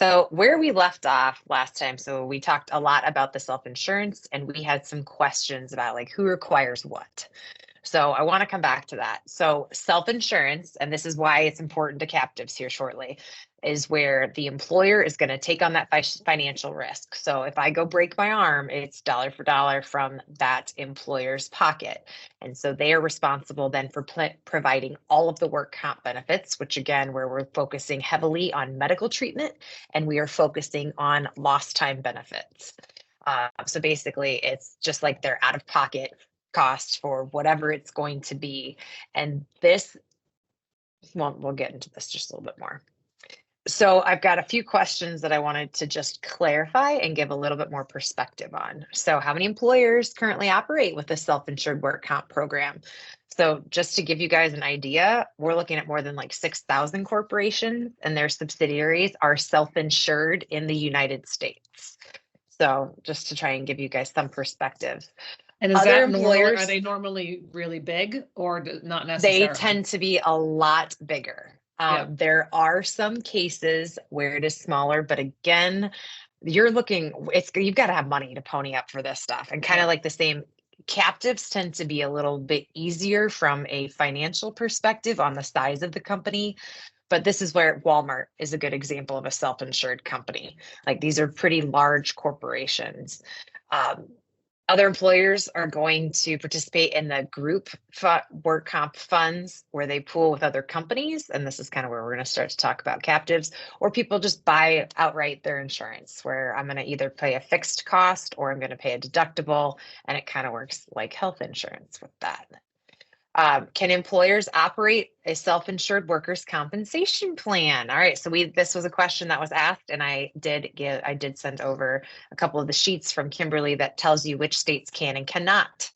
So where we left off last time, so we talked a lot about the self-insurance and we had some questions about like who requires what. So I want to come back to that. So self-insurance, and this is why it's important to captives here shortly, is where the employer is going to take on that financial risk. So if I go break my arm, it's dollar for dollar from that employer's pocket. And so they are responsible then for providing all of the work comp benefits, which again, where we're focusing heavily on medical treatment and we are focusing on lost time benefits. So basically, it's just like they're out of pocket cost for whatever it's going to be. And this, well, we'll get into this just a little bit more. So I've got a few questions that I wanted to just clarify and give a little bit more perspective on. So how many employers currently operate with the self-insured work comp program? So just to give you guys an idea, we're looking at more than like 6,000 corporations and their subsidiaries are self-insured in the United States. So just to try and give you guys some perspective. And is that normal? Are they normally really big or not necessarily? They tend to be a lot bigger. There are some cases where it is smaller, but again, you've got to have money to pony up for this stuff. And kind of like the same, captives tend to be a little bit easier from a financial perspective on the size of the company. But this is where Walmart is a good example of a self-insured company. Like these are pretty large corporations. Other employers are going to participate in the group work comp funds where they pool with other companies. And this is kind of where we're going to start to talk about captives, or people just buy outright their insurance where I'm going to either pay a fixed cost or I'm going to pay a deductible. And it kind of works like health insurance with that. Can employers operate a self-insured workers' compensation plan? All right, so this was a question that was asked, and I did send over a couple of the sheets from Kimberly that tells you which states can and cannot.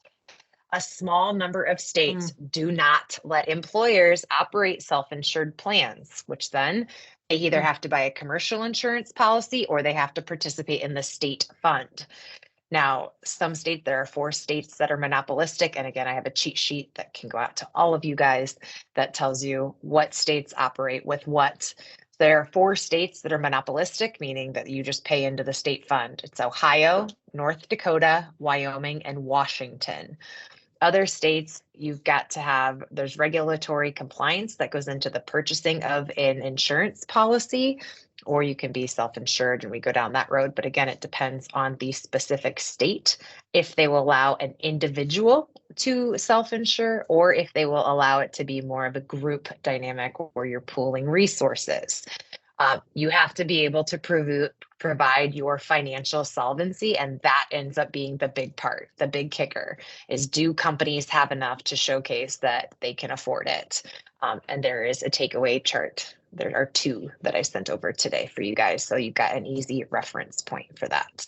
A small number of states do not let employers operate self-insured plans, which then they either have to buy a commercial insurance policy or they have to participate in the state fund. Now, there are 4 states that are monopolistic. And again, I have a cheat sheet that can go out to all of you guys that tells you what states operate with what. There are 4 states that are monopolistic, meaning that you just pay into the state fund. It's Ohio, North Dakota, Wyoming, and Washington. Other states, there's regulatory compliance that goes into the purchasing of an insurance policy, or you can be self-insured and we go down that road. But again, it depends on the specific state, if they will allow an individual to self-insure or if they will allow it to be more of a group dynamic where you're pooling resources. You have to be able to provide your financial solvency, and that ends up being the big part. The big kicker is, do companies have enough to showcase that they can afford it? And there is a takeaway chart. There are 2 that I sent over today for you guys, so you've got an easy reference point for that.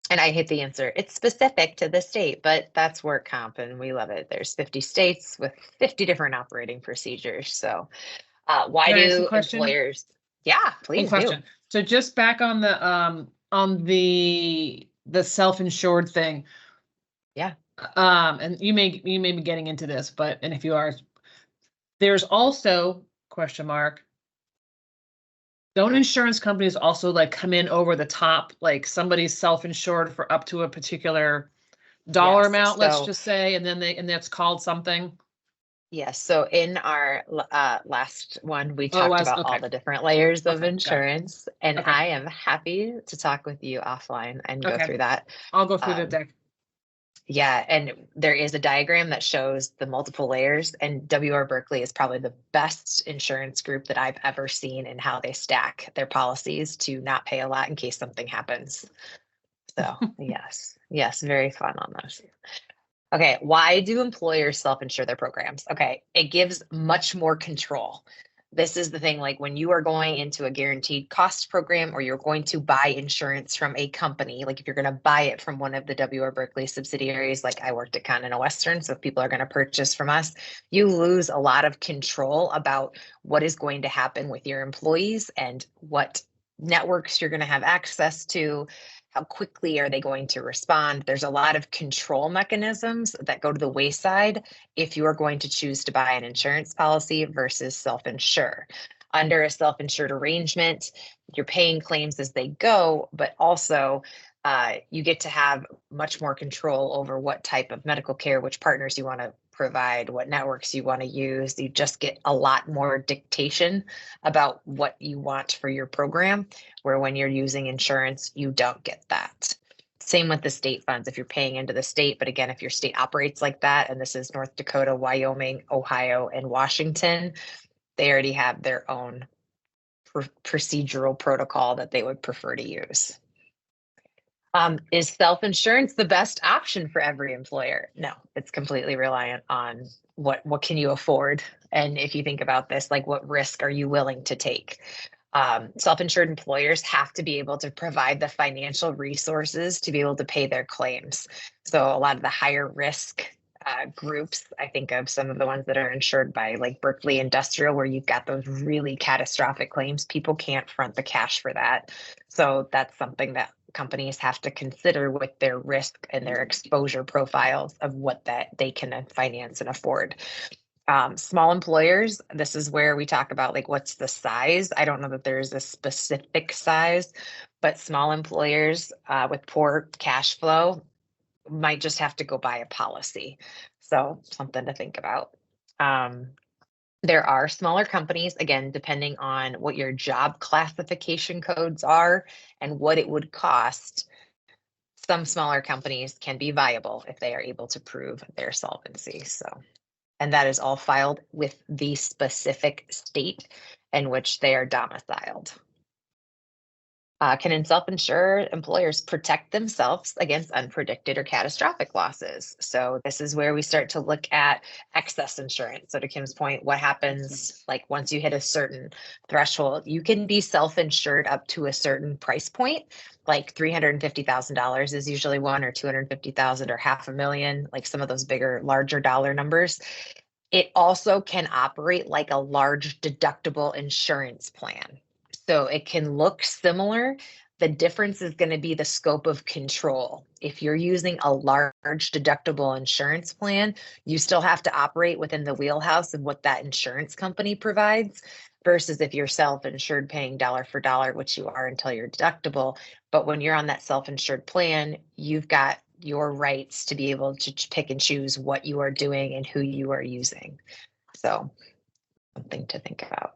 And I hate the answer. It's specific to the state, but that's work comp, and we love it. There's 50 states with 50 different operating procedures. So why do employers? Yeah, please do. So just back on the self-insured thing. Yeah. And you may be getting into this, and if you are, there's also question mark. Don't insurance companies also like come in over the top, like somebody's self-insured for up to a particular dollar amount, let's just say, and that's called something? Yes. So in our last one, we talked about all the different layers of insurance, and I am happy to talk with you offline and go through that. I'll go through the deck. Yeah, and there is a diagram that shows the multiple layers, and W.R. Berkley is probably the best insurance group that I've ever seen in how they stack their policies to not pay a lot in case something happens. So yes, very fun on those. Okay, why do employers self-insure their programs? Okay, it gives much more control. This is the thing, like when you are going into a guaranteed cost program or you're going to buy insurance from a company, like if you're going to buy it from one of the W.R. Berkley subsidiaries, like I worked at Continental Western, so if people are going to purchase from us, you lose a lot of control about what is going to happen with your employees and what networks you're going to have access to. How quickly are they going to respond? There's a lot of control mechanisms that go to the wayside if you are going to choose to buy an insurance policy versus self-insure. Under a self-insured arrangement, you're paying claims as they go, but also you get to have much more control over what type of medical care, which partners you want to provide, what networks you want to use. You just get a lot more dictation about what you want for your program, where when you're using insurance, you don't get that. Same with the state funds if you're paying into the state. But again, if your state operates like that, and this is North Dakota, Wyoming, Ohio, and Washington, they already have their own procedural protocol that they would prefer to use. Is self-insurance the best option for every employer? No, it's completely reliant on what can you afford. And if you think about this, like what risk are you willing to take? Self-insured employers have to be able to provide the financial resources to be able to pay their claims. So a lot of the higher risk groups, I think of some of the ones that are insured by like Berkeley Industrial, where you've got those really catastrophic claims, people can't front the cash for that. So that's something that companies have to consider with their risk and their exposure profiles of what that they can finance and afford. Small employers, this is where we talk about like what's the size. I don't know that there's a specific size, but small employers with poor cash flow might just have to go buy a policy. So something to think about. There are smaller companies, again, depending on what your job classification codes are and what it would cost. Some smaller companies can be viable if they are able to prove their solvency. So, and that is all filed with the specific state in which they are domiciled. Can self-insure employers protect themselves against unpredicted or catastrophic losses? So this is where we start to look at excess insurance. So to Kim's point, what happens like once you hit a certain threshold? You can be self-insured up to a certain price point, like $350,000 is usually one, or 250,000 or $500,000, like some of those bigger, larger dollar numbers. It also can operate like a large deductible insurance plan. So it can look similar. The difference is going to be the scope of control. If you're using a large deductible insurance plan, you still have to operate within the wheelhouse of what that insurance company provides, versus if you're self-insured paying dollar for dollar, which you are until your deductible. But when you're on that self-insured plan, you've got your rights to be able to pick and choose what you are doing and who you are using. So something to think about.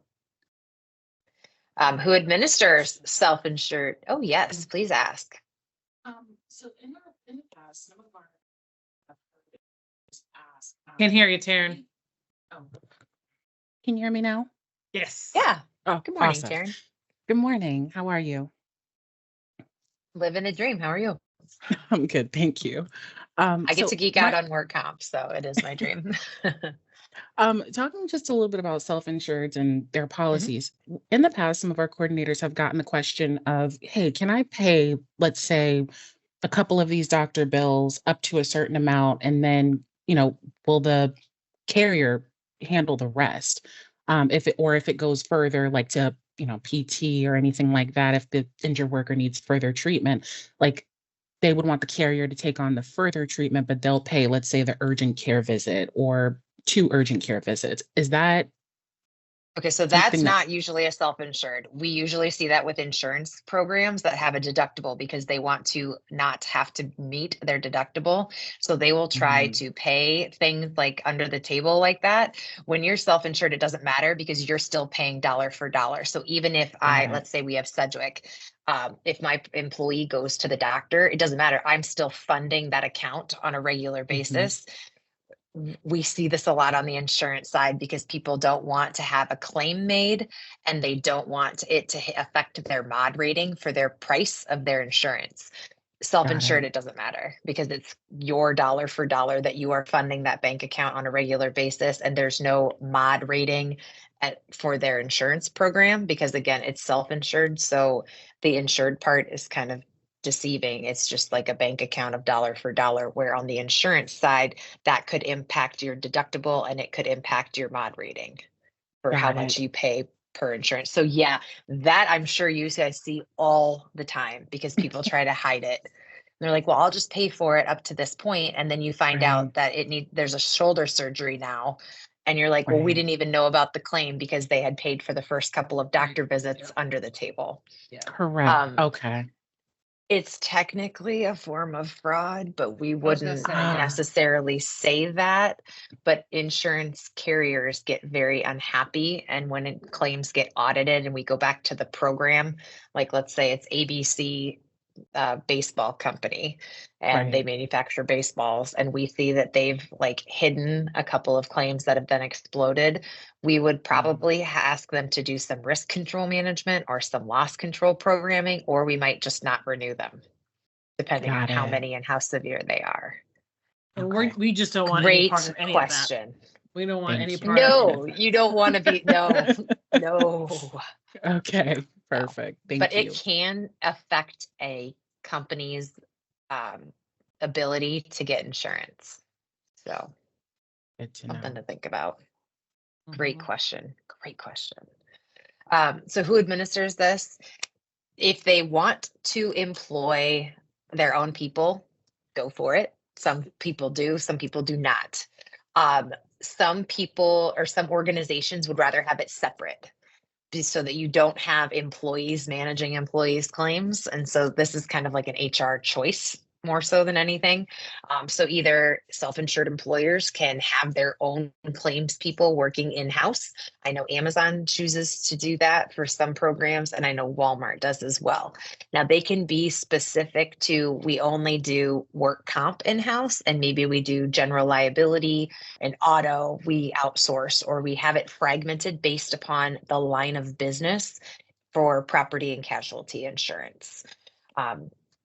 Who administers self-insured? Oh, yes, please ask. So in the past, some of our asked. Can't hear you, Taryn. Oh, Can you hear me now? Yes. Yeah. Oh, Good morning, awesome. Taryn. Good morning. How are you? Living a dream. How are you? I'm good, thank you. I get so to geek out on work comp, so it is my dream. talking just a little bit about self-insureds and their policies. In the past, some of our coordinators have gotten the question of, hey, can I pay, let's say, a couple of these doctor bills up to a certain amount, and then, will the carrier handle the rest? If it goes further, like to, PT or anything like that, if the injured worker needs further treatment, like they would want the carrier to take on the further treatment, but they'll pay, let's say, the urgent care visit or 2 urgent care visits. Is that Okay, so that's something that, not usually a self-insured. We usually see that with insurance programs that have a deductible because they want to not have to meet their deductible. So they will try to pay things like under the table like that. When you're self-insured, it doesn't matter because you're still paying dollar for dollar. So even if let's say we have Sedgwick, if my employee goes to the doctor, it doesn't matter. I'm still funding that account on a regular basis. We see this a lot on the insurance side because people don't want to have a claim made and they don't want it to affect their mod rating for their price of their insurance. Self-insured, it doesn't matter because it's your dollar for dollar that you are funding that bank account on a regular basis, and there's no mod rating for their insurance program because again, it's self-insured. So the insured part is kind of deceiving. It's just like a bank account of dollar for dollar, where on the insurance side, that could impact your deductible and it could impact your mod rating for how much you pay per insurance. So yeah, that I'm sure you guys see all the time because people try to hide it. They're like, well, I'll just pay for it up to this point. And then you find out that there's a shoulder surgery now And you're like, well, we Right. didn't even know about the claim because they had paid for the first couple of doctor visits Yep. under the table. Yeah. Correct. Okay. It's technically a form of fraud, but we was gonna wouldn't say, yeah. necessarily say that. But insurance carriers get very unhappy. And when claims get audited and we go back to the program, like let's say it's ABC baseball company and they Right. manufacture baseballs, and we see that they've like hidden a couple of claims that have been exploded, we would probably ask them to do some risk control management or some loss control programming, or we might just not renew them depending on Got how it. many and how severe they are. And Okay. we just don't want any Great part of any of that. question. We don't want Thank any you. part of any No, of that. you don't want to be, no, no. Okay. No. Perfect. But Thank it you. can affect a company's ability to get insurance. So Good to something know. to think about. Great Mhm. question. Great question. So who administers this? If they want to employ their own people, go for it. Some people do, some people do not. Some people or some organizations would rather have it separate so that you don't have employees managing employees' claims. And so this is kind of like an HR choice more so than anything. So either self-insured employers can have their own claims people working in-house. I know Amazon chooses to do that for some programs, and I know Walmart does as well. Now they can be specific to, we only do work comp in-house, and maybe we do general liability and auto we outsource, or we have it fragmented based upon the line of business for property and casualty insurance.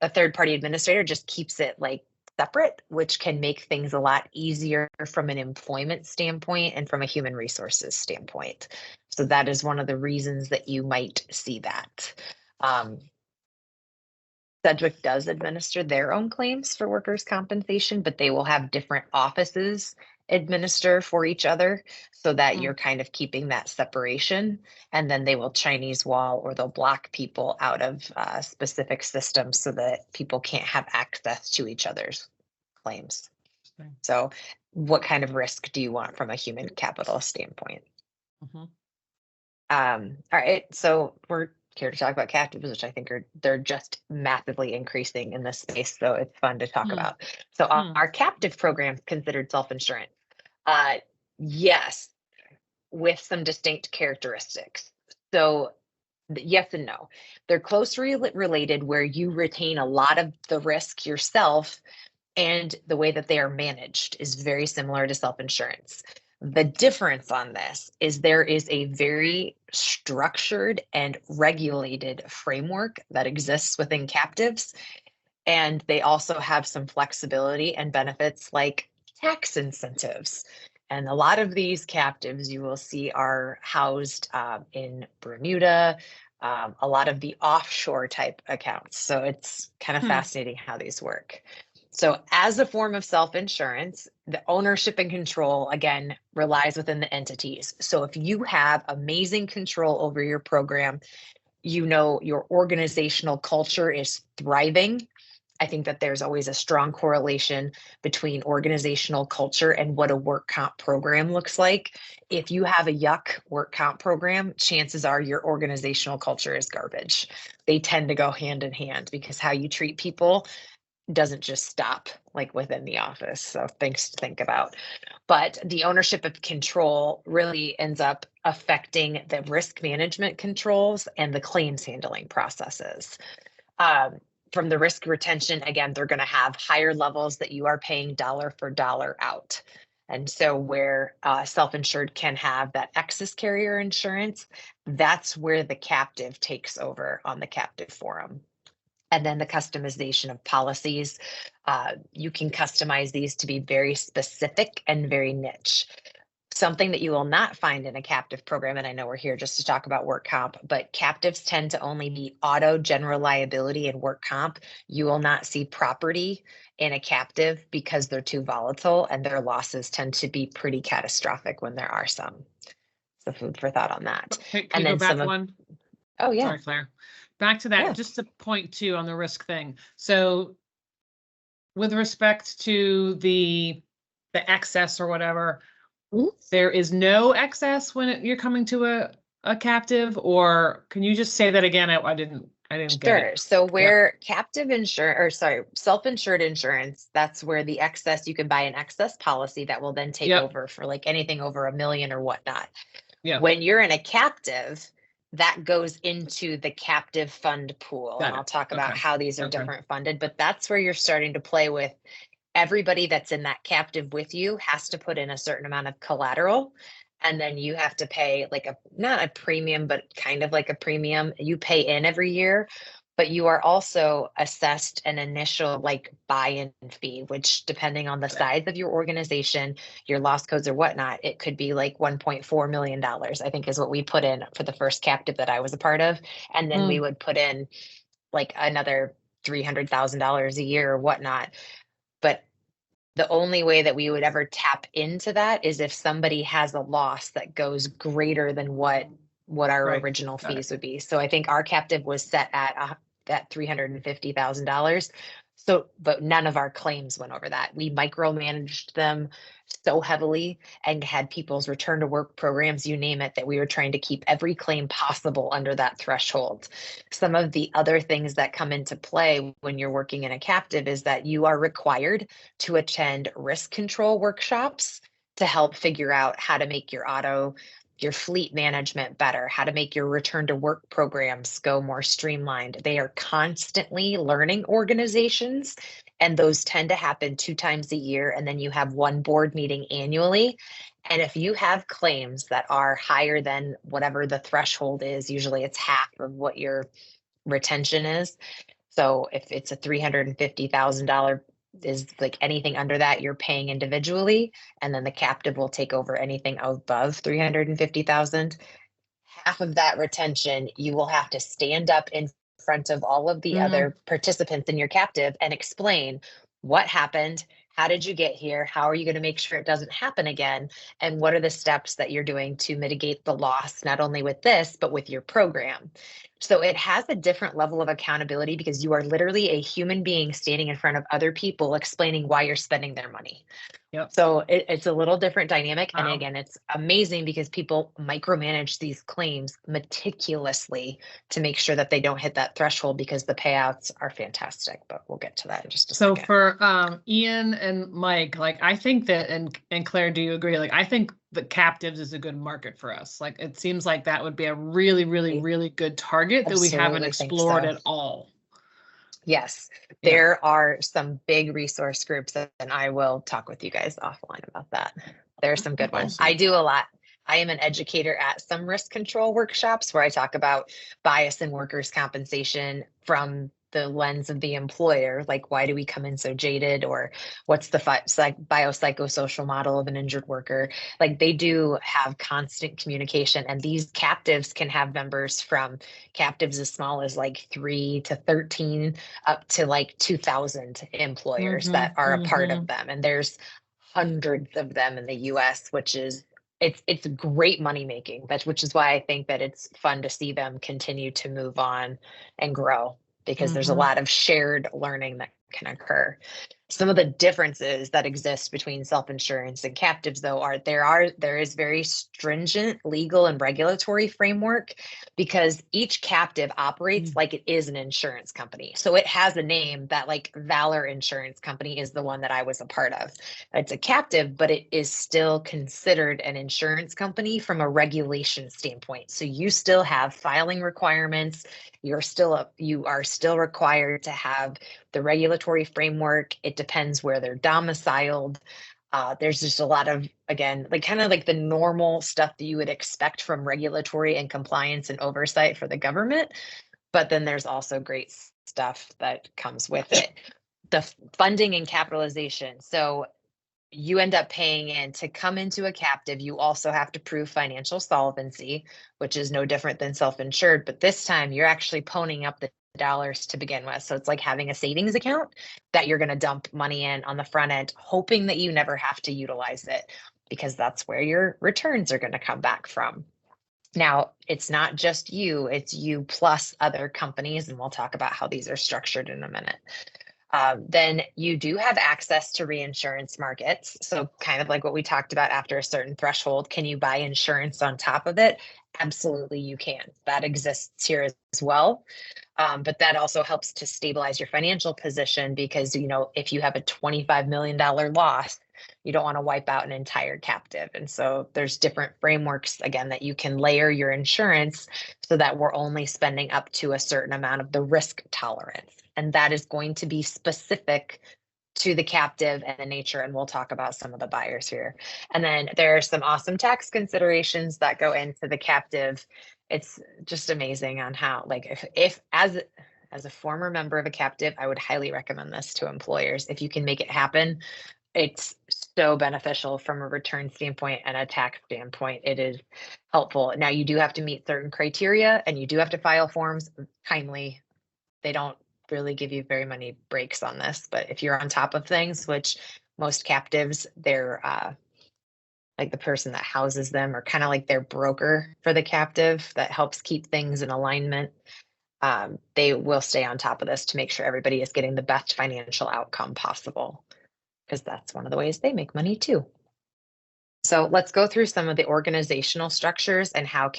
A third party administrator just keeps it like separate, which can make things a lot easier from an employment standpoint and from a human resources standpoint. So that is one of the reasons that you might see that. Sedgwick does administer their own claims for workers' compensation, but they will have different offices administer for each other so that Mm. you're kind of keeping that separation. And then they will Chinese wall or they'll block people out of specific systems so that people can't have access to each other's claims. Interesting. So, what kind of risk do you want from a human capital standpoint? Mhm. All right, so we're here to talk about captives, which I think they're just massively increasing in this space, so it's fun to talk Hmm. about. So Hmm. our captive program is considered self-insurance. Yes, with some distinct characteristics. So yes and no. They're closely related where you retain a lot of the risk yourself, and the way that they are managed is very similar to self-insurance. The difference on this is there is a very structured and regulated framework that exists within captives. And they also have some flexibility and benefits like tax incentives. And a lot of these captives you will see are housed in Bermuda, a lot of the offshore type accounts. So it's kind of fascinating how these work. So, as a form of self insurance, the ownership and control again relies within the entities. So, if you have amazing control over your program, you know your organizational culture is thriving. I think that there's always a strong correlation between organizational culture and what a work comp program looks like. If you have a yuck work comp program, chances are your organizational culture is garbage. They tend to go hand in hand because how you treat people doesn't just stop like within the office. So things to think about. But the ownership of control really ends up affecting the risk management controls and the claims handling processes. From the risk retention, again, they're going to have higher levels that you are paying dollar for dollar out. And so where self-insured can have that excess carrier insurance, that's where the captive takes over on the captive forum. And then the customization of policies. You can customize these to be very specific and very niche. Something that you will not find in a captive program, and I know we're here just to talk about work comp, but captives tend to only be auto, general liability, and work comp. You will not see property in a captive because they're too volatile and their losses tend to be pretty catastrophic when there are some. So food for thought on that. Can And you go then back some of, one? oh yeah, Sorry, Claire. Back to that, Yeah. just to point two on the risk thing. So with respect to the excess or whatever, there is no excess when you're coming to a captive, or can you just say that again? I didn't get Sure. it. So where captive insurance, or sorry, self-insured insurance, that's where the excess, you can buy an excess policy that will then take Yep. over for like anything over $1 million or whatnot. Yeah. When you're in a captive, that goes into the captive fund pool. Got And it. I'll talk about Okay. how these are Okay. different funded, but that's where you're starting to play with everybody that's in that captive with you has to put in a certain amount of collateral. And then you have to pay like not a premium, but kind of like a premium. You pay in every year, but you are also assessed an initial like buy-in fee, which depending on the size of your organization, your loss codes or whatnot, it could be like $1.4 million, I think is what we put in for the first captive that I was a part of. And then we would put in like another $300,000 a year or whatnot. But the only way that we would ever tap into that is if somebody has a loss that goes greater than what our Right. original Got it. fees would be. So I think our captive was set at that $350,000. So, but none of our claims went over that. We micromanaged them so heavily and had people's return to work programs, you name it, that we were trying to keep every claim possible under that threshold. Some of the other things that come into play when you're working in a captive is that you are required to attend risk control workshops to help figure out how to make your fleet management better, how to make your return to work programs go more streamlined. They are constantly learning organizations, and those tend to happen 2 times a year. And then you have one board meeting annually. And if you have claims that are higher than whatever the threshold is, usually it's half of what your retention is. So if it's a $350,000 is like anything under that you're paying individually, and then the captive will take over anything above 350,000. Half of that retention, you will have to stand up in front of all of the other participants in your captive and explain what happened. How did you get here? How are you going to make sure it doesn't happen again? And what are the steps that you're doing to mitigate the loss, not only with this, but with your program? So it has a different level of accountability because you are literally a human being standing in front of other people explaining why you're spending their money. Yep. So it's a little different dynamic. And Wow. again, it's amazing because people micromanage these claims meticulously to make sure that they don't hit that threshold because the payouts are fantastic. But we'll get to that in just a So second. for Ian and Mike, like I think that, and Claire, do you agree? Like I think the captives is a good market for us. Like it seems like that would be a really, really, really good target that we haven't Absolutely think explored so. at all. Yes, Yeah. there are some big resource groups, and I will talk with you guys offline about that. There are some good ones. Awesome. I do a lot. I am an educator at some risk control workshops where I talk about bias in workers' compensation from the lens of the employer. Like, why do we come in so jaded? Or what's the biopsychosocial model of an injured worker? Like, they do have constant communication, and these captives can have members from captives as small as like 3 to 13 up to like 2,000 employers that are a part of them. And there's hundreds of them in the US, which is it's great money making. Which is why I think that it's fun to see them continue to move on and grow, because there's a lot of shared learning that can occur. Some of the differences that exist between self-insurance and captives, though, are there is very stringent legal and regulatory framework, because each captive operates like it is an insurance company. So it has a name that, like, Valor Insurance Company is the one that I was a part of. It's a captive, but it is still considered an insurance company from a regulation standpoint. So you still have filing requirements. You are still required to have the regulatory framework. It depends where they're domiciled. There's just a lot of, again, like kind of like the normal stuff that you would expect from regulatory and compliance and oversight for the government. But then there's also great stuff that comes with it. The funding and capitalization. So you end up paying in to come into a captive. You also have to prove financial solvency, which is no different than self-insured, but this time you're actually ponying up the dollars to begin with. So it's like having a savings account that you're going to dump money in on the front end, hoping that you never have to utilize it, because that's where your returns are going to come back from. Now, it's not just you, it's you plus other companies, and we'll talk about how these are structured in a minute. Then you do have access to reinsurance markets. So kind of like what we talked about, after a certain threshold, can you buy insurance on top of it? Absolutely, you can. That exists here as well. But that also helps to stabilize your financial position, because, if you have a $25 million loss, you don't want to wipe out an entire captive. And so there's different frameworks, again, that you can layer your insurance so that we're only spending up to a certain amount of the risk tolerance. And that is going to be specific to the captive and the nature. And we'll talk about some of the buyers here. And then there are some awesome tax considerations that go into the captive. It's just amazing on how, like, if as a former member of a captive, I would highly recommend this to employers. If you can make it happen, it's so beneficial from a return standpoint and a tax standpoint. It is helpful. Now, you do have to meet certain criteria, and you do have to file forms timely. They don't really give you very many breaks on this, but if you're on top of things, which most captives, they're like the person that houses them, or kind of like their broker for the captive that helps keep things in alignment. They will stay on top of this to make sure everybody is getting the best financial outcome possible, because that's one of the ways they make money too. So let's go through some of the organizational structures and how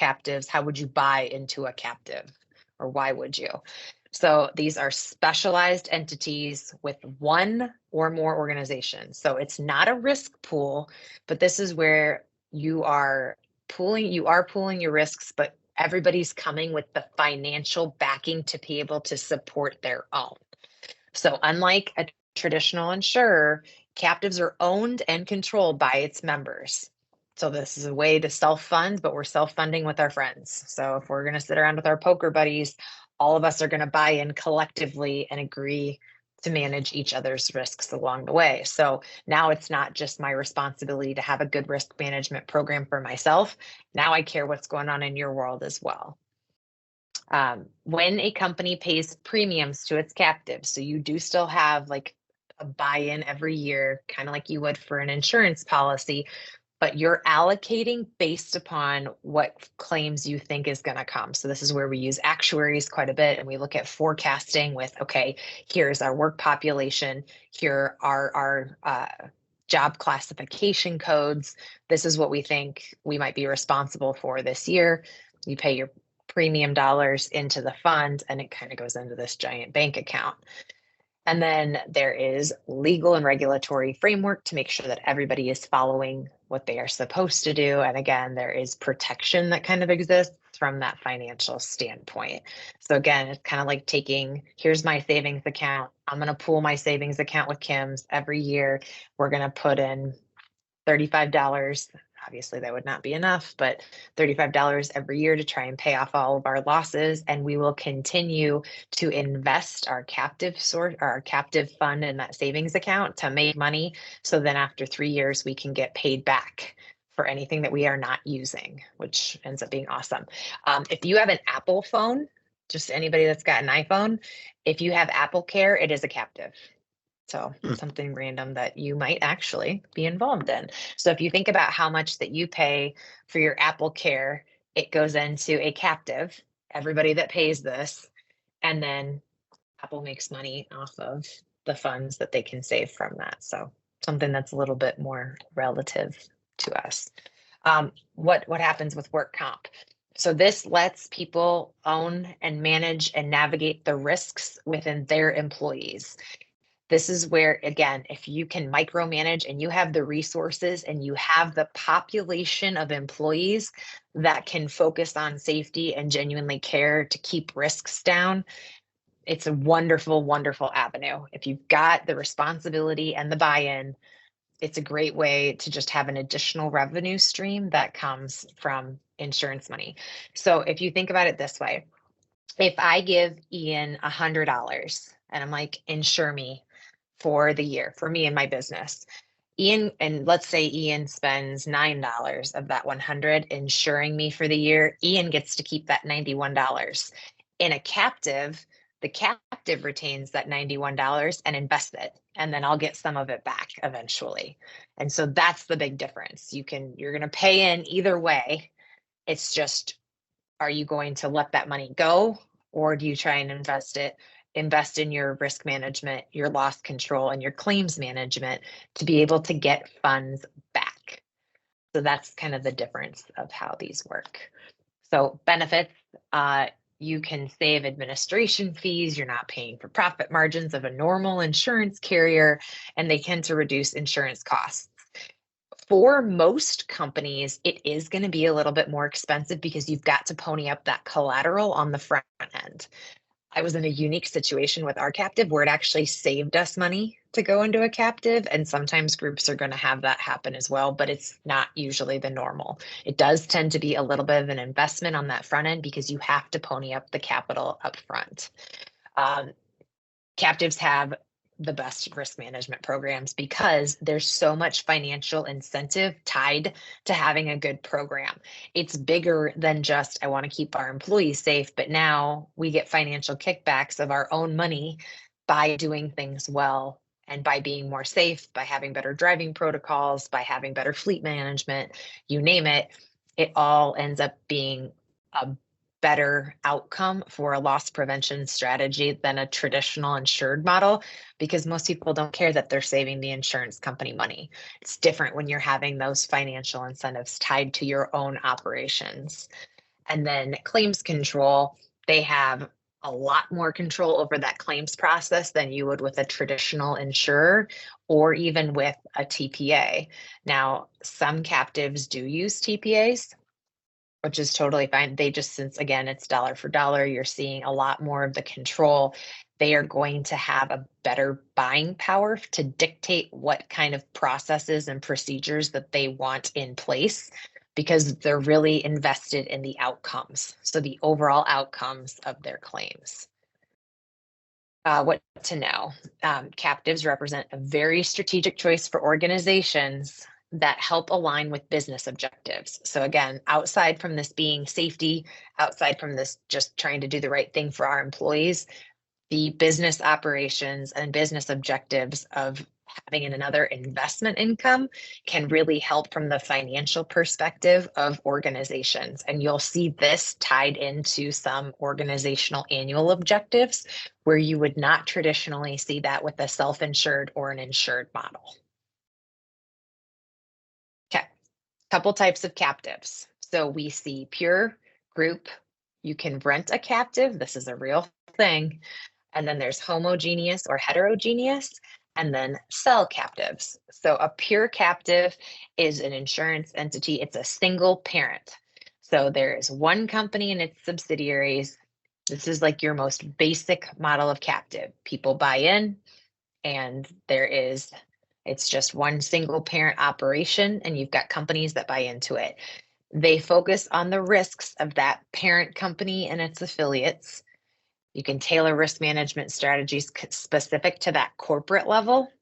would you buy into a captive, or why would you? So these are specialized entities with one or more organizations. So it's not a risk pool, but this is where you are pooling your risks, but everybody's coming with the financial backing to be able to support their own. So unlike a traditional insurer, captives are owned and controlled by its members. So this is a way to self-fund, but we're self-funding with our friends. So if we're going to sit around with our poker buddies, all of us are going to buy in collectively and agree to manage each other's risks along the way. So now it's not just my responsibility to have a good risk management program for myself. Now I care what's going on in your world as well. When a company pays premiums to its captive, so you do still have like a buy-in every year, kind of like you would for an insurance policy, but you're allocating based upon what claims you think is going to come. So this is where we use actuaries quite a bit, and we look at forecasting with, okay, here's our work population, here are our job classification codes. This is what we think we might be responsible for this year. You pay your premium dollars into the fund, and it kind of goes into this giant bank account. And then there is legal and regulatory framework to make sure that everybody is following what they are supposed to do. And again, there is protection that kind of exists from that financial standpoint. So again, it's kind of like here's my savings account. I'm going to pool my savings account with Kim's every year. We're going to put in $35. Obviously, that would not be enough, but $35 every year to try and pay off all of our losses. And we will continue to invest our captive fund in that savings account to make money. So then after 3 years, we can get paid back for anything that we are not using, which ends up being awesome. If you have an Apple phone, just anybody that's got an iPhone, if you have Apple Care, it is a captive. So something random that you might actually be involved in. So if you think about how much that you pay for your Apple Care, it goes into a captive, everybody that pays this, and then Apple makes money off of the funds that they can save from that. So something that's a little bit more relative to us. What happens with work comp? So this lets people own and manage and navigate the risks within their employees. This is where, again, if you can micromanage and you have the resources and you have the population of employees that can focus on safety and genuinely care to keep risks down, it's a wonderful, wonderful avenue. If you've got the responsibility and the buy-in, it's a great way to just have an additional revenue stream that comes from insurance money. So if you think about it this way, if I give Ian $100 and I'm like, insure me for the year, for me and my business, Ian, and let's say Ian spends $9 of that 100 insuring me for the year, Ian gets to keep that $91. In a captive, the captive retains that $91 and invests it, and then I'll get some of it back eventually. And so that's the big difference. You're going to pay in either way. It's just, are you going to let that money go, or do you try and invest it invest in your risk management, your loss control, and your claims management to be able to get funds back. So that's kind of the difference of how these work. So benefits, you can save administration fees. You're not paying for profit margins of a normal insurance carrier, and they tend to reduce insurance costs. For most companies, it is going to be a little bit more expensive because you've got to pony up that collateral on the front end. I was in a unique situation with our captive where it actually saved us money to go into a captive. And sometimes groups are going to have that happen as well, but it's not usually the normal. It does tend to be a little bit of an investment on that front end because you have to pony up the capital up front. Captives have the best risk management programs because there's so much financial incentive tied to having a good program. It's bigger than just, I want to keep our employees safe, but now we get financial kickbacks of our own money by doing things well and by being more safe, by having better driving protocols, by having better fleet management, you name it. It all ends up being a better outcome for a loss prevention strategy than a traditional insured model, because most people don't care that they're saving the insurance company money. It's different when you're having those financial incentives tied to your own operations. And then claims control, they have a lot more control over that claims process than you would with a traditional insurer or even with a TPA. Now, some captives do use TPAs, which is totally fine. They just, since again, it's dollar for dollar, you're seeing a lot more of the control. They are going to have a better buying power to dictate what kind of processes and procedures that they want in place because they're really invested in the outcomes. So the overall outcomes of their claims. What to know? Captives represent a very strategic choice for organizations that help align with business objectives. So again, outside from this being safety, outside from this just trying to do the right thing for our employees, the business operations and business objectives of having another investment income can really help from the financial perspective of organizations. And you'll see this tied into some organizational annual objectives where you would not traditionally see that with a self-insured or an insured model. Couple types of captives. So we see pure group. You can rent a captive. This is a real thing. And then there's homogeneous or heterogeneous, and then sell captives. So a pure captive is an insurance entity. It's a single parent. So there is one company and its subsidiaries. This is like your most basic model of captive. People buy in and it's just one single parent operation, and you've got companies that buy into it. They focus on the risks of that parent company and its affiliates. You can tailor risk management strategies specific to that corporate level.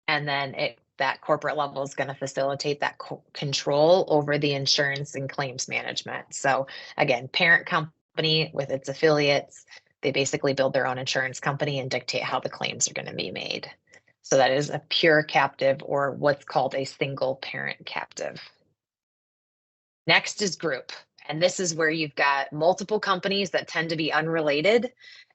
And then that corporate level is going to facilitate that control over the insurance and claims management. So again, parent company with its affiliates, they basically build their own insurance company and dictate how the claims are going to be made. So that is a pure captive, or what's called a single parent captive. Next is group. And this is where you've got multiple companies that tend to be unrelated,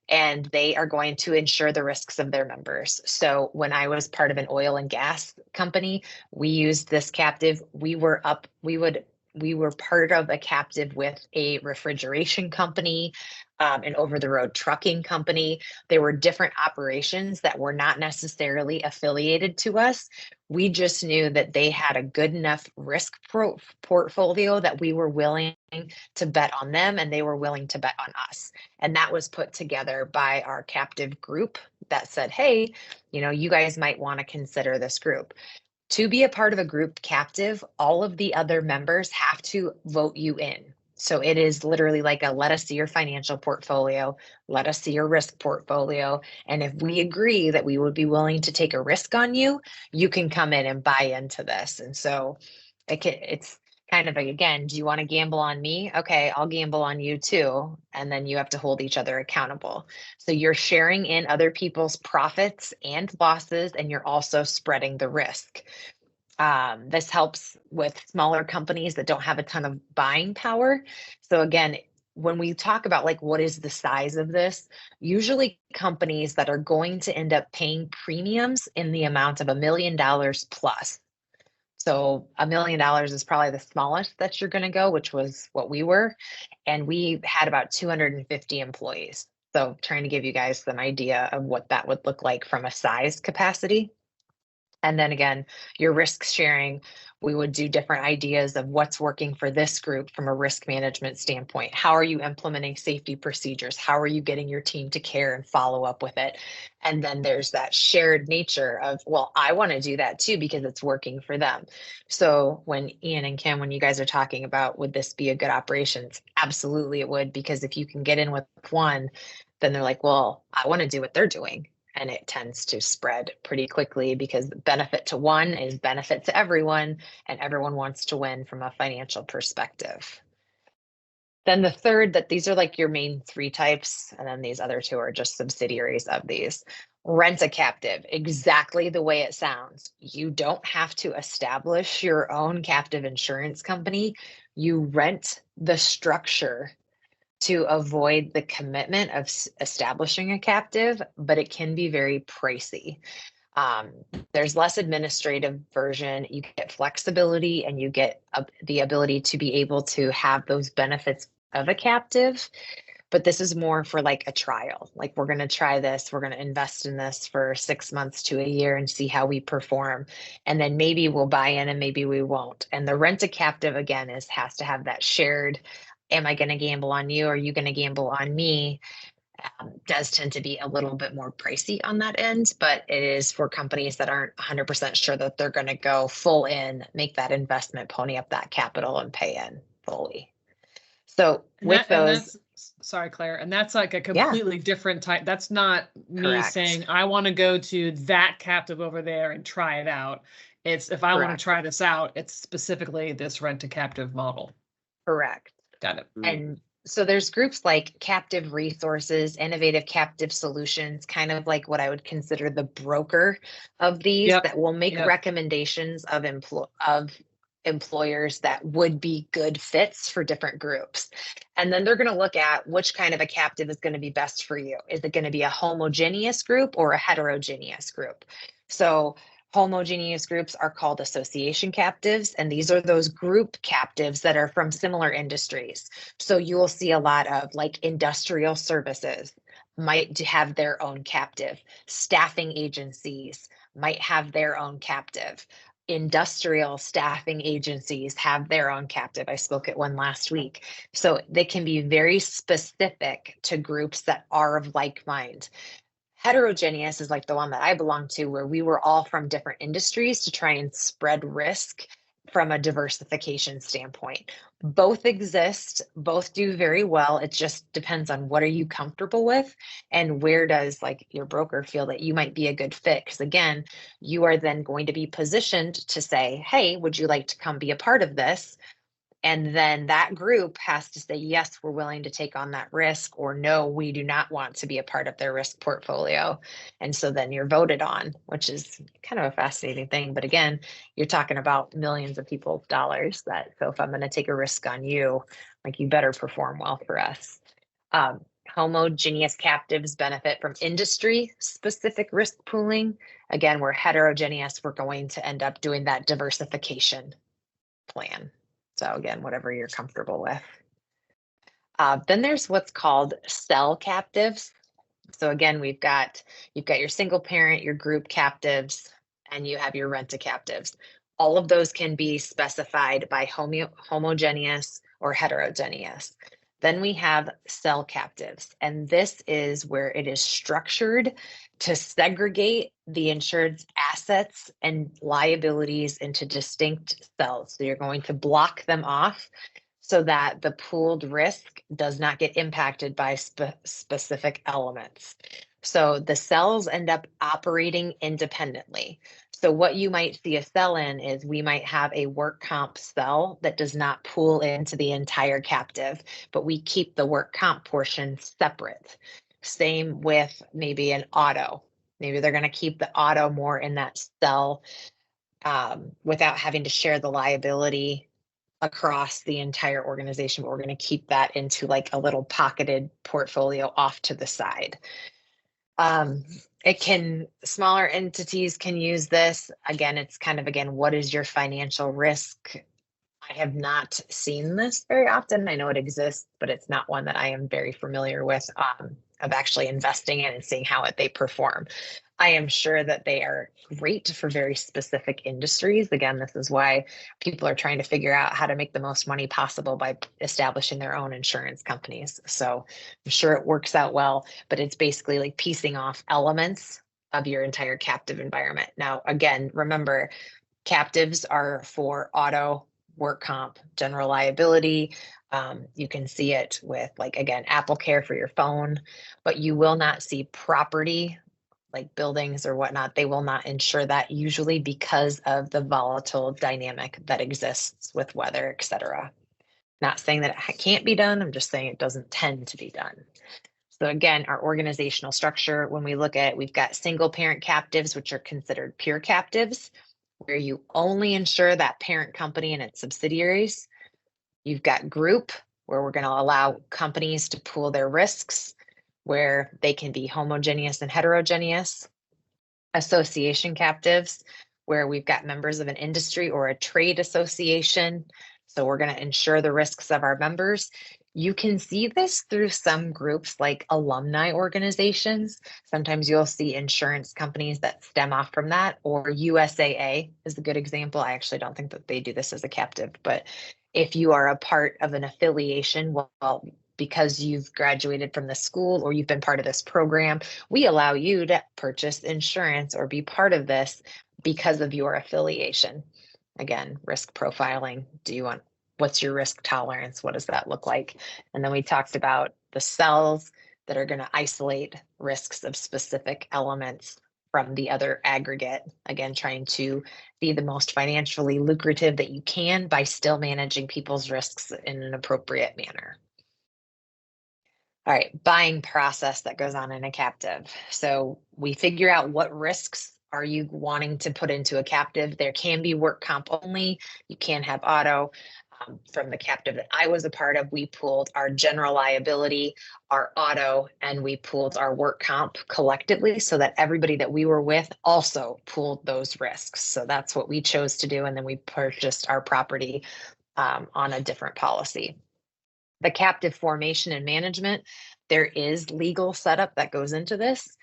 and they are going to insure the risks of their members. So when I was part of an oil and gas company, we used this captive. We were part of a captive with a refrigeration company, an over-the-road trucking company. There were different operations that were not necessarily affiliated to us. We just knew that they had a good enough risk portfolio that we were willing to bet on them, and they were willing to bet on us. And that was put together by our captive group that said, hey, you guys might want to consider this group. To be a part of a group captive, all of the other members have to vote you in. So it is literally like let us see your financial portfolio, let us see your risk portfolio. And if we agree that we would be willing to take a risk on you, you can come in and buy into this. And so it's kind of again, do you want to gamble on me? Okay, I'll gamble on you too. And then you have to hold each other accountable. So you're sharing in other people's profits and losses, and you're also spreading the risk. This helps with smaller companies that don't have a ton of buying power. So again, when we talk about like what is the size of this, usually companies that are going to end up paying premiums in the amount of $1 million plus. So $1 million is probably the smallest that you're going to go, which was what we were. And we had about 250 employees. So trying to give you guys some idea of what that would look like from a size capacity. And then again, your risk sharing, we would do different ideas of what's working for this group from a risk management standpoint. How are you implementing safety procedures? How are you getting your team to care and follow up with it? And then there's that shared nature of, well, I want to do that too because it's working for them. So when Ian and Kim, when you guys are talking about, would this be a good operations? Absolutely it would, because if you can get in with one, then they're like, well, I want to do what they're doing. And it tends to spread pretty quickly because benefit to one is benefit to everyone, and everyone wants to win from a financial perspective. Then the third, that these are like your main three types, and then these other two are just subsidiaries of these. Rent a captive, exactly the way it sounds. You don't have to establish your own captive insurance company. You rent the structure to avoid the commitment of establishing a captive, but it can be very pricey. There's less administrative version. You get flexibility and you get the ability to be able to have those benefits of a captive. But this is more for like a trial. Like, we're going to try this. We're going to invest in this for 6 months to a year and see how we perform. And then maybe we'll buy in and maybe we won't. And the rent a captive, again, has to have that shared, am I going to gamble on you? Or are you going to gamble on me? Does tend to be a little bit more pricey on that end, but it is for companies that aren't 100% sure that they're going to go full in, make that investment, pony up that capital and pay in fully. So with those, sorry, Claire, and that's like a completely different type. That's not me saying I want to go to that captive over there and try it out. It's if I want to try this out, it's specifically this rent a captive model. Correct. Got it. And so there's groups like Captive Resources, Innovative Captive Solutions, kind of like what I would consider the broker of these that will make recommendations of employers that would be good fits for different groups. And then they're going to look at which kind of a captive is going to be best for you. Is it going to be a homogeneous group or a heterogeneous group? So homogeneous groups are called association captives, and these are those group captives that are from similar industries. So you will see a lot of like industrial services might have their own captive. Staffing agencies might have their own captive. Industrial staffing agencies have their own captive. I spoke at one last week. So they can be very specific to groups that are of like mind. Heterogeneous is like the one that I belong to, where we were all from different industries to try and spread risk from a diversification standpoint. Both exist, both do very well. It just depends on what are you comfortable with and where does like your broker feel that you might be a good fit. Because again, you are then going to be positioned to say, hey, would you like to come be a part of this? And then that group has to say, yes, we're willing to take on that risk, or no, we do not want to be a part of their risk portfolio. And so then you're voted on, which is kind of a fascinating thing. But again, you're talking about millions of people's dollars so if I'm going to take a risk on you, like, you better perform well for us. Homogeneous captives benefit from industry specific risk pooling. Again, we're heterogeneous. We're going to end up doing that diversification plan. So again, whatever you're comfortable with. Then there's what's called cell captives. So again, you've got your single parent, your group captives, and you have your rent-a captives. All of those can be specified by homogeneous or heterogeneous. Then we have cell captives, and this is where it is structured to segregate the insured's assets and liabilities into distinct cells. So you're going to block them off so that the pooled risk does not get impacted by specific elements. So the cells end up operating independently. So what you might see a cell in is we might have a work comp cell that does not pool into the entire captive, but we keep the work comp portion separate. Same with maybe an auto. Maybe they're going to keep the auto more in that cell without having to share the liability across the entire organization, but we're going to keep that into like a little pocketed portfolio off to the side. Smaller entities can use this. Again, it's kind of, what is your financial risk? I have not seen this very often. I know it exists, but it's not one that I am very familiar with, of actually investing in and seeing how they perform. I am sure that they are great for very specific industries. Again, this is why people are trying to figure out how to make the most money possible by establishing their own insurance companies. So I'm sure it works out well, but it's basically like piecing off elements of your entire captive environment. Now, again, remember, captives are for auto, work comp, general liability. You can see it with, like, again, Apple Care for your phone, but you will not see property like buildings or whatnot. They will not insure that usually because of the volatile dynamic that exists with weather, et cetera. Not saying that it can't be done. I'm just saying it doesn't tend to be done. So again, our organizational structure, when we look at it, we've got single parent captives, which are considered pure captives, where you only insure that parent company and its subsidiaries. You've got group, where we're going to allow companies to pool their risks, where they can be homogeneous and heterogeneous. Association captives, where we've got members of an industry or a trade association. So we're going to insure the risks of our members. You can see this through some groups like alumni organizations. Sometimes you'll see insurance companies that stem off from that, or USAA is a good example. I actually don't think that they do this as a captive, but if you are a part of an affiliation, well, because you've graduated from the school or you've been part of this program, we allow you to purchase insurance or be part of this because of your affiliation. Again, risk profiling. What's your risk tolerance? What does that look like? And then we talked about the cells that are going to isolate risks of specific elements from the other aggregate. Again, trying to be the most financially lucrative that you can by still managing people's risks in an appropriate manner. All right, buying process that goes on in a captive. So we figure out what risks are you wanting to put into a captive. There can be work comp only. You can have auto. From the captive that I was a part of, we pooled our general liability, our auto, and we pooled our work comp collectively so that everybody that we were with also pooled those risks. So that's what we chose to do. And then we purchased our property on a different policy. The captive formation and management, there is legal setup that goes into this,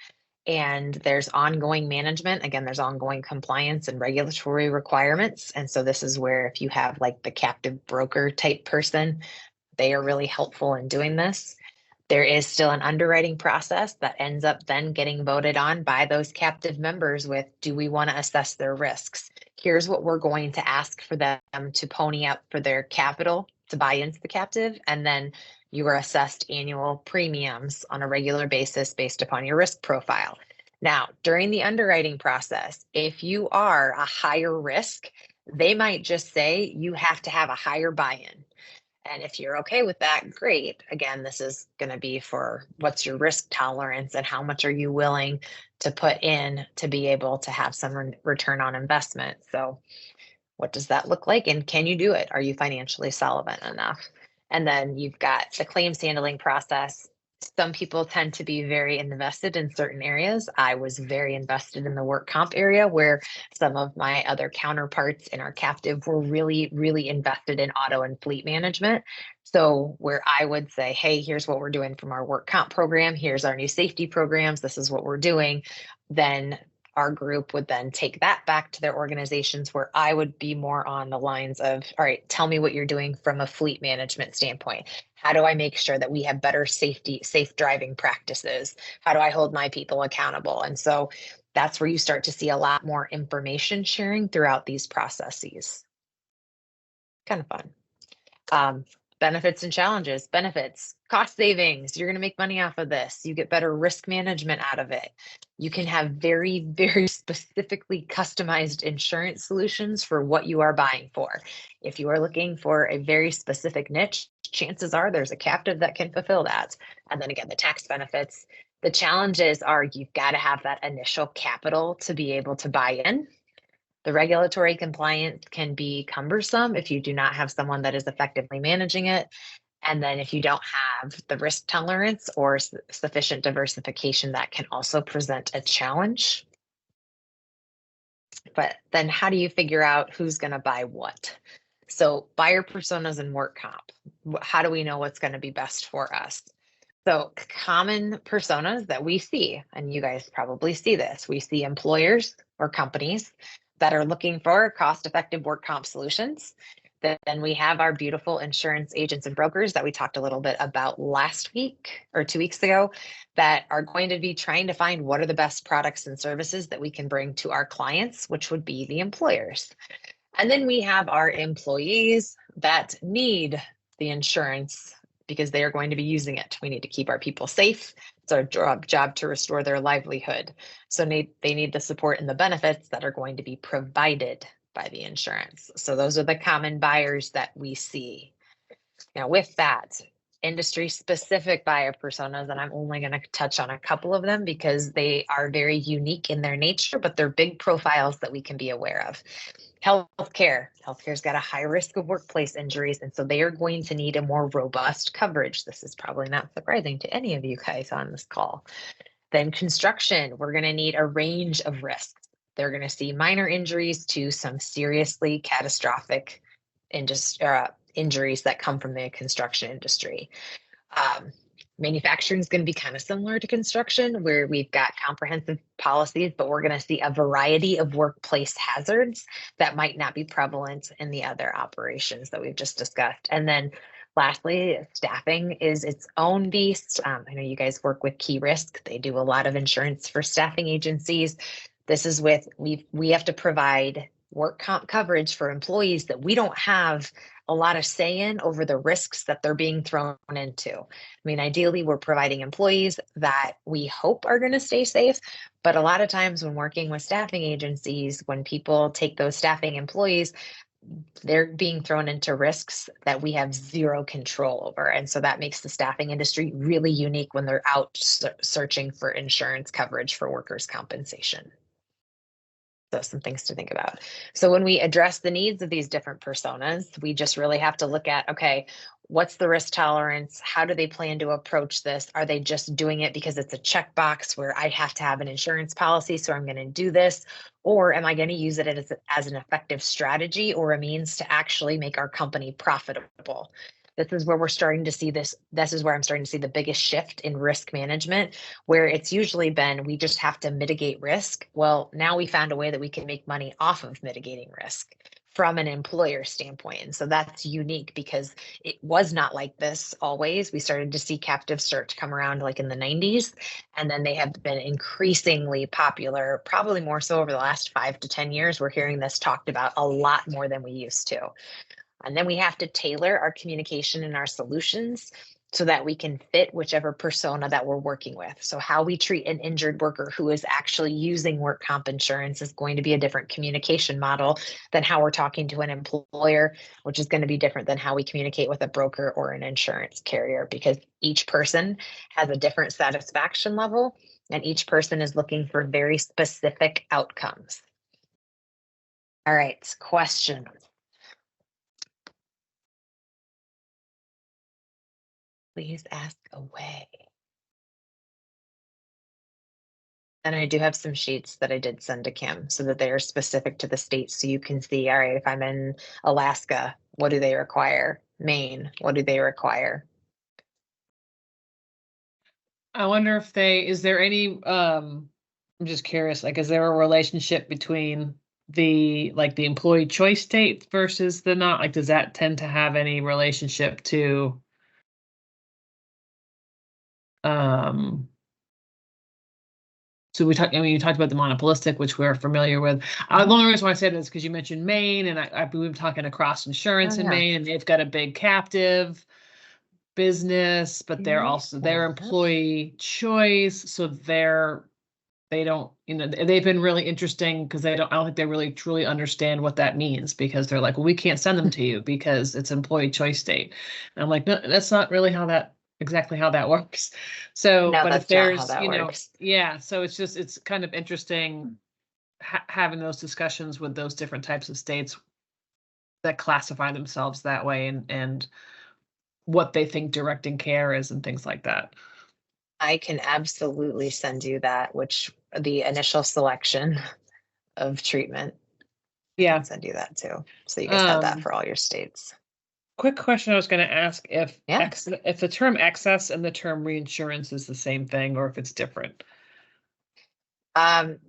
and there's ongoing management. Again, there's ongoing compliance and regulatory requirements. And so this is where if you have like the captive broker type person, they are really helpful in doing this. There is still an underwriting process that ends up then getting voted on by those captive members with, do we want to assess their risks? Here's what we're going to ask for them to pony up for their capital to buy into the captive. And then you are assessed annual premiums on a regular basis based upon your risk profile. Now, during the underwriting process, if you are a higher risk, they might just say you have to have a higher buy-in. And if you're okay with that, great. Again, this is going to be for what's your risk tolerance and how much are you willing to put in to be able to have some return on investment. So what does that look like? And can you do it? Are you financially solvent enough? And then you've got the claims handling process. Some people tend to be very invested in certain areas. I was very invested in the work comp area, where some of my other counterparts in our captive were really, really invested in auto and fleet management. So where I would say, hey, here's what we're doing from our work comp program. Here's our new safety programs. This is what we're doing. Then our group would then take that back to their organizations, where I would be more on the lines of, all right, tell me what you're doing from a fleet management standpoint. How do I make sure that we have better safe driving practices? How do I hold my people accountable? And so that's where you start to see a lot more information sharing throughout these processes. Kind of fun. Benefits and challenges. Benefits, cost savings. You're going to make money off of this. You get better risk management out of it. You can have very, very specifically customized insurance solutions for what you are buying for. If you are looking for a very specific niche, chances are there's a captive that can fulfill that. And then again, the tax benefits. The challenges are you've got to have that initial capital to be able to buy in. The regulatory compliance can be cumbersome if you do not have someone that is effectively managing it. And then if you don't have the risk tolerance or sufficient diversification, that can also present a challenge. But then how do you figure out who's going to buy what? So buyer personas and work comp. How do we know what's going to be best for us? So common personas that we see, and you guys probably see this, we see employers or companies that are looking for cost-effective work comp solutions. Then we have our beautiful insurance agents and brokers that we talked a little bit about last week or 2 weeks ago that are going to be trying to find what are the best products and services that we can bring to our clients, which would be the employers. And then we have our employees that need the insurance because they are going to be using it. We need to keep our people safe. It's our job to restore their livelihood. So they need the support and the benefits that are going to be provided by the insurance. So those are the common buyers that we see. Now with that, industry specific buyer personas, and I'm only going to touch on a couple of them because they are very unique in their nature, but they're big profiles that we can be aware of. Healthcare. Healthcare's got a high risk of workplace injuries, and so they are going to need a more robust coverage. This is probably not surprising to any of you guys on this call. Then construction, we're going to need a range of risks. They're going to see minor injuries to some seriously catastrophic injuries that come from the construction industry. Manufacturing is going to be kind of similar to construction, where we've got comprehensive policies, but we're going to see a variety of workplace hazards that might not be prevalent in the other operations that we've just discussed. And then lastly, staffing is its own beast. I know you guys work with Key Risk. They do a lot of insurance for staffing agencies. This is with, we have to provide work comp coverage for employees that we don't have a lot of say in over the risks that they're being thrown into. I mean, ideally, we're providing employees that we hope are going to stay safe. But a lot of times when working with staffing agencies, when people take those staffing employees, they're being thrown into risks that we have zero control over. And so that makes the staffing industry really unique when they're out searching for insurance coverage for workers' compensation. So some things to think about. So when we address the needs of these different personas, we just really have to look at, okay, what's the risk tolerance? How do they plan to approach this? Are they just doing it because it's a checkbox where I have to have an insurance policy, so I'm going to do this? Or am I going to use it as an effective strategy or a means to actually make our company profitable? This is where we're starting to see this. This is where I'm starting to see the biggest shift in risk management, where it's usually been, we just have to mitigate risk. Well, now we found a way that we can make money off of mitigating risk from an employer standpoint. And so that's unique because it was not like this always. We started to see captive search come around like in the 90s, and then they have been increasingly popular, probably more so over the last 5 to 10 years. We're hearing this talked about a lot more than we used to. And then we have to tailor our communication and our solutions so that we can fit whichever persona that we're working with. So how we treat an injured worker who is actually using work comp insurance is going to be a different communication model than how we're talking to an employer, which is going to be different than how we communicate with a broker or an insurance carrier, because each person has a different satisfaction level and each person is looking for very specific outcomes. All right, questions. Please ask away. And I do have some sheets that I did send to Kim so that they are specific to the state. So you can see, all right, if I'm in Alaska, what do they require? Maine, what do they require? I wonder if is there any, I'm just curious, like, is there a relationship between the employee choice state versus the not, like, does that tend to have any relationship to, so you talked about the monopolistic, which we're familiar with. The only reason why I said it is because you mentioned Maine, and we've been talking across insurance in Maine, and they've got a big captive business, but they're also their employee choice. So they don't, they've been really interesting because I don't think they really truly understand what that means, because they're like, well, we can't send them to you because it's employee choice state. And I'm like, no, that's not really exactly how that works. So, No, but if that's not how there's, that works. yeah, so it's kind of interesting having those discussions with those different types of states that classify themselves that way and what they think directing care is and things like that. I can absolutely send you that, which the initial selection of treatment. I Yeah. can send you that too. So you guys have that Um, for all your states. Quick question I was going to ask if Yeah. if the term excess and the term reinsurance is the same thing or if it's different. Um,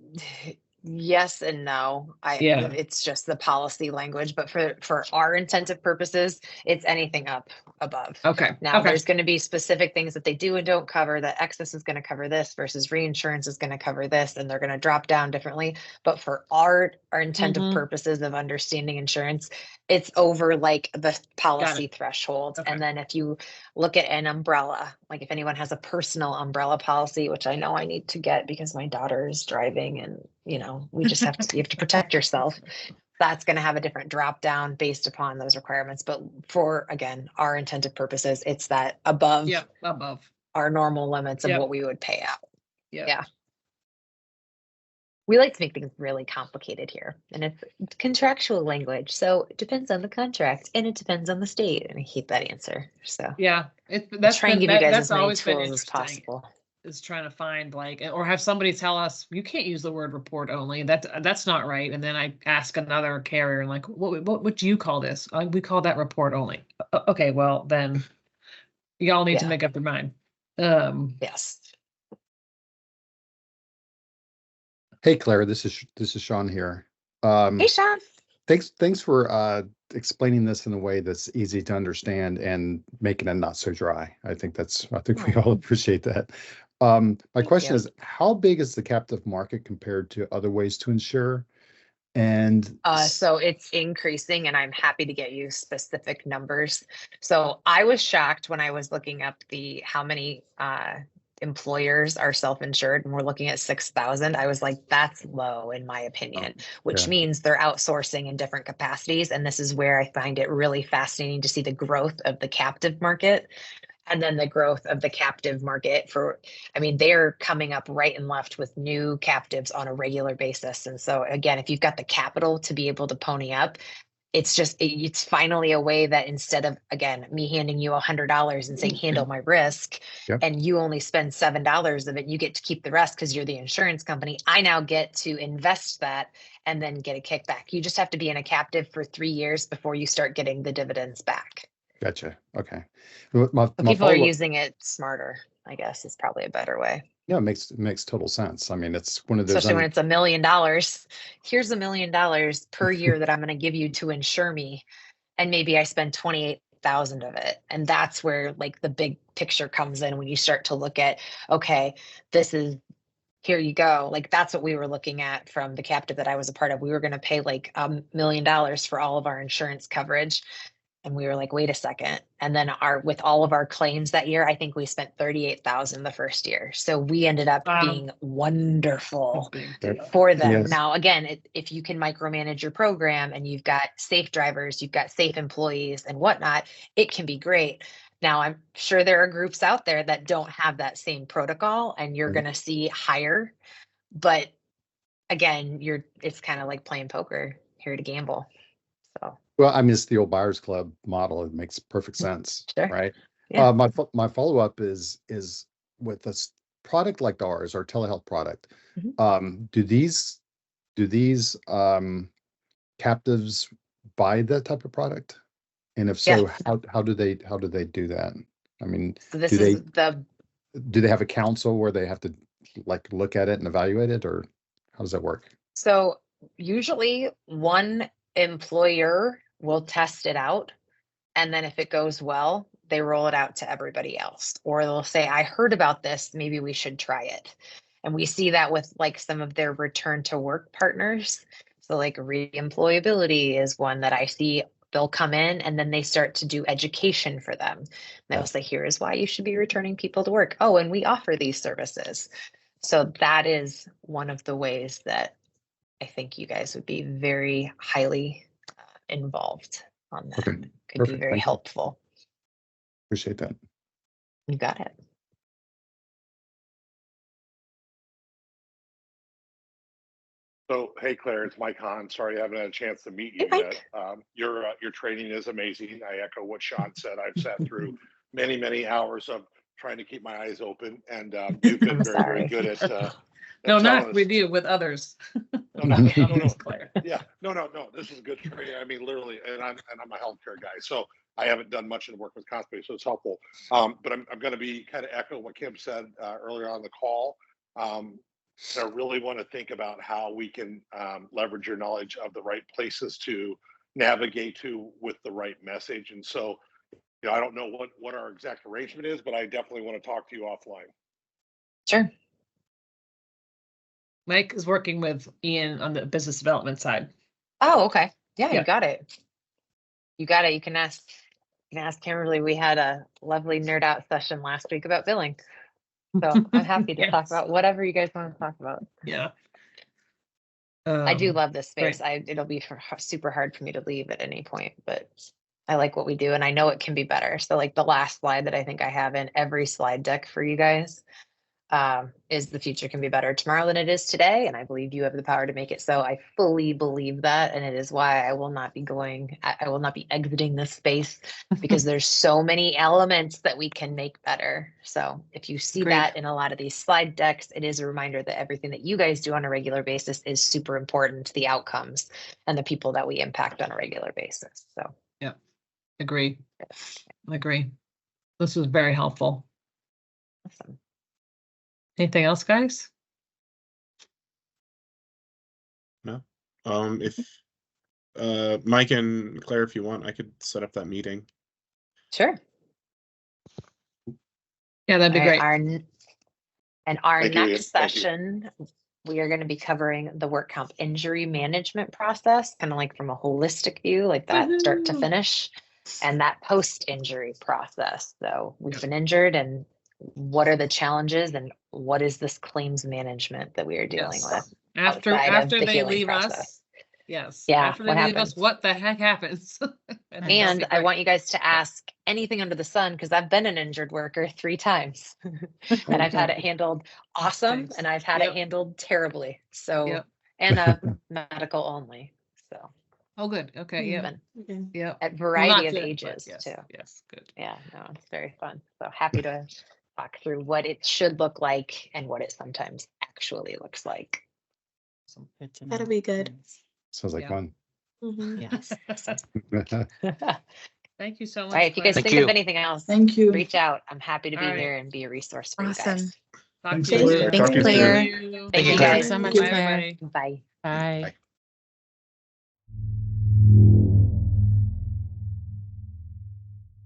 yes and no. Yeah. It's just the policy language, but for our intensive purposes, it's anything up above. Okay. Now, Okay. there's going to be specific things that they do and don't cover. That excess is going to cover this versus reinsurance is going to cover this, and they're going to drop down differently. But for our intent of Mhm. purposes of understanding insurance, it's over like the policy threshold. Okay. And then if you look at an umbrella, like if anyone has a personal umbrella policy, which I know I need to get because my daughter is driving and, you know, we just have to, you have to protect yourself. That's going to have a different drop down based upon those requirements. But for, again, our intended purposes, it's that above Yeah, above. our normal limits of Yep. what we would pay out. Yeah. Yeah. We like to make things really complicated here, and it's contractual language. So it depends on the contract and it depends on the state. And I hate that answer. So Yeah. I'll That's try and been, give you guys that's as many always been tools as interesting. possible. Is trying to find like, or have somebody tell us you can't use the word report only. That's not right. And then I ask another carrier and like, what do you call this? We call that report only. Okay, well then y'all need to Yeah. make up your mind. Yes. Hey, Claire, this is Sean here. Hey, Sean. Thanks for explaining this in a way that's easy to understand and making it not so dry. I think we all appreciate that. My Thank question you. is, how big is the captive market compared to other ways to insure? And So it's increasing, and I'm happy to get you specific numbers. So I was shocked when I was looking up how many employers are self-insured, and we're looking at 6,000. I was like, that's low in my opinion, which yeah. means they're outsourcing in different capacities. And this is where I find it really fascinating to see the growth of the captive market. And then the growth of the captive market they're coming up right and left with new captives on a regular basis. And so again, if you've got the capital to be able to pony up, it's finally a way that instead of, again, me handing you $100 and saying, handle my risk, Yep. and you only spend $7 of it, you get to keep the rest because you're the insurance company. I now get to invest that and then get a kickback. You just have to be in a captive for 3 years before you start getting the dividends back. Gotcha. Okay. My People are follow-up- using it smarter, I guess, is probably a better way. Yeah, it makes total sense. I mean, it's one of those. Especially when it's $1 million. Here's $1 million per year that I'm going to give you to insure me, and maybe I spend 28,000 of it, and that's where like the big picture comes in when you start to look at, okay, here you go. Like that's what we were looking at from the captive that I was a part of. We were going to pay like $1 million for all of our insurance coverage. And we were like, wait a second. And then with all of our claims that year, I think we spent 38,000 the first year. So we ended up being wonderful for them. Yes. Now, again, if you can micromanage your program and you've got safe drivers, you've got safe employees and whatnot, it can be great. Now, I'm sure there are groups out there that don't have that same protocol, and you're going to see higher. But again, it's kind of like playing poker, here to gamble. So. Well, I mean, it's the old buyers club model. It makes perfect sense, Sure. right? Yeah. My follow-up is with a product like ours, our telehealth product. Mhm. Do these captives buy that type of product? And if so, how do they do that? I mean, So this do is do they have a council where they have to like look at it and evaluate it, or how does that work? So usually one employer will test it out, and then if it goes well, they roll it out to everybody else. Or they'll say, I heard about this, maybe we should try it. And we see that with like some of their return to work partners. So like reemployability is one that I see. They'll come in and then they start to do education for them. They'll say, here is why you should be returning people to work. Oh, and we offer these services. So that is one of the ways that I think you guys would be very highly involved on that. Okay, Could be perfect. very Thank you. helpful. Appreciate that. You got it. So, hey, Claire, it's Mike Hahn. Sorry I haven't had a chance to meet you Hey, yet. Your training is amazing. I echo what Sean said. I've sat through many, many hours of trying to keep my eyes open, and you've been I'm very, very sorry. good at No, telling not us. with you, with others. No, no, no, no. Claire. Yeah, no. This is good training. I mean, literally, and I'm a healthcare guy, so I haven't done much in work with Constantly, so it's helpful. But I'm going to be kind of echo what Kim said earlier on the call. I really want to think about how we can leverage your knowledge of the right places to navigate to with the right message. And so, I don't know what our exact arrangement is, but I definitely want to talk to you offline. Sure. Mike is working with Ian on the business development side. Oh, okay. Yeah, Yeah. you got it. You got it. You can ask Kimberly. We had a lovely nerd out session last week about billing. So I'm happy to talk Yes. about whatever you guys want to talk about. Yeah. I do Um, love this space. great. It'll be super hard for me to leave at any point, but I like what we do and I know it can be better. So like the last slide that I think I have in every slide deck for you guys is the future can be better tomorrow than it is today. And I believe you have the power to make it so. I fully believe that. And it is why I will not be I will not be exiting this space because there's so many elements that we can make better. So if you see Agreed. that in a lot of these slide decks, it is a reminder that everything that you guys do on a regular basis is super important to the outcomes and the people that we impact on a regular basis. So Agree. This was very helpful. awesome. Anything else, guys? If Mike and Claire, if you want, I could set up that meeting. Sure. Yeah, that'd be All right, great. Our Thank you, Ian. next Thank you. session, we are going to be covering the work comp injury management process, kind of like from a holistic view, like that start to Woohoo. finish, and that post-injury process. So we've Yep. been injured, and what are the challenges, and what is this claims management that we are dealing Yes. with? After outside of the they healing leave process. us. Yes. Yeah, After they what leave us, happens? what the heck happens? that'd be And I great. want you guys to ask anything under the sun because I've been an injured worker 3 times and I've had it handled awesome Thanks. and I've had Yep. it handled terribly. So, Yep. and medical only. So, Oh, good. Okay. Yeah. been Yeah. at Well, variety not of good, but ages yes. too. Yes. Good. Yeah, no, it's very fun. So happy to talk through what it should look like and what it sometimes actually looks like. Good to That'll know. be good. Sounds like Yeah. fun. Mhm. Yes. All Thank you so much. right, if you guys Claire. think of anything else, Thank you. reach out. I'm happy to be All right. here and be a resource for Awesome. you guys. Talk Thanks, to you Claire. soon. Thanks, Talk to you soon. Claire. Thank you. Thank you Thank guys. you so much, Bye, Claire. everybody. Bye. Bye. Bye.